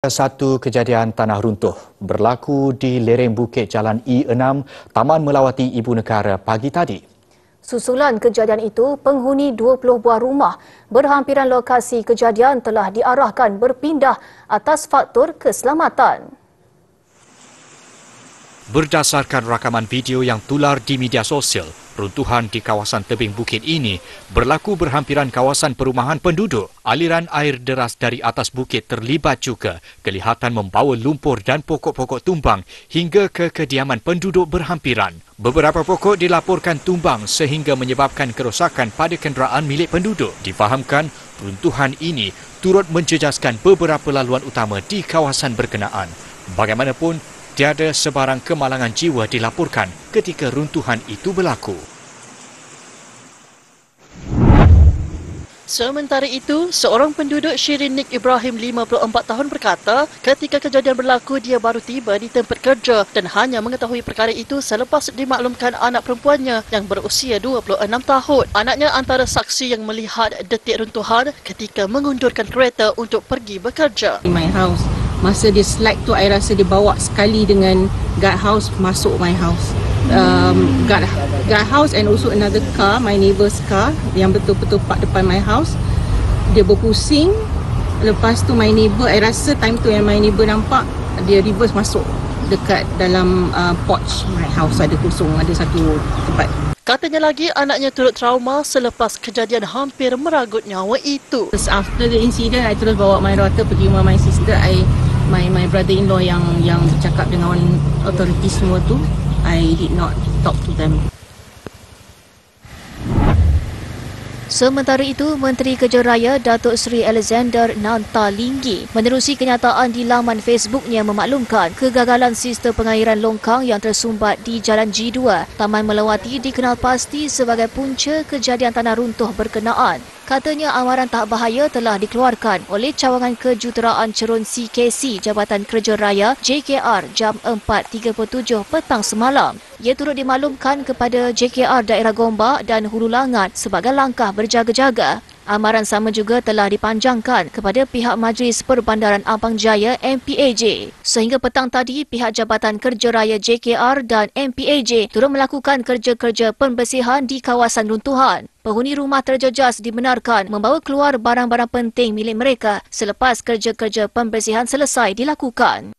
Satu kejadian tanah runtuh berlaku di lereng bukit Jalan E6, Taman Melawati Ibu Negara pagi tadi. Susulan kejadian itu, penghuni 20 buah rumah berhampiran lokasi kejadian telah diarahkan berpindah atas faktor keselamatan. Berdasarkan rakaman video yang tular di media sosial, runtuhan di kawasan tebing bukit ini berlaku berhampiran kawasan perumahan penduduk. Aliran air deras dari atas bukit terlibat juga, kelihatan membawa lumpur dan pokok-pokok tumbang hingga ke kediaman penduduk berhampiran. Beberapa pokok dilaporkan tumbang sehingga menyebabkan kerosakan pada kenderaan milik penduduk. Difahamkan, runtuhan ini turut menjejaskan beberapa laluan utama di kawasan berkenaan. Bagaimanapun, tiada sebarang kemalangan jiwa dilaporkan ketika runtuhan itu berlaku. Sementara itu, seorang penduduk Shirin Nik Ibrahim 54 tahun berkata, ketika kejadian berlaku dia baru tiba di tempat kerja dan hanya mengetahui perkara itu selepas dimaklumkan anak perempuannya yang berusia 26 tahun. Anaknya antara saksi yang melihat detik runtuhan ketika mengundurkan kereta untuk pergi bekerja. In my house. Masa dia slide tu, I rasa dia bawa sekali dengan guard house masuk my house. Guard house and also another car, my neighbour's car yang betul-betul park depan my house. Dia berpusing. Lepas tu my neighbour, I rasa time tu yang my neighbour nampak, dia reverse masuk dekat dalam porch my house. Ada kosong, ada satu tempat. Katanya lagi anaknya turut trauma selepas kejadian hampir meragut nyawa itu. After the incident, I terus bawa my daughter pergi rumah my sister. My brother-in-law yang bercakap dengan authorities semua tu, I did not talk to them. Sementara itu, Menteri Kerja Raya Datuk Seri Alexander Nantalinggi menerusi kenyataan di laman Facebooknya memaklumkan kegagalan sistem pengairan longkang yang tersumbat di Jalan G2. Taman Melawati dikenal pasti sebagai punca kejadian tanah runtuh berkenaan. Katanya amaran tak bahaya telah dikeluarkan oleh Cawangan Kejuruteraan Cerun CKC Jabatan Kerja Raya JKR jam 4.37 petang semalam. Ia turut dimaklumkan kepada JKR Daerah Gombak dan Hulu Langat sebagai langkah berjaga-jaga. Amaran sama juga telah dipanjangkan kepada pihak Majlis Perbandaran Abang Jaya MPAJ. Sehingga petang tadi, pihak Jabatan Kerja Raya JKR dan MPAJ turut melakukan kerja-kerja pembersihan di kawasan runtuhan. Penghuni rumah terjejas dibenarkan membawa keluar barang-barang penting milik mereka selepas kerja-kerja pembersihan selesai dilakukan.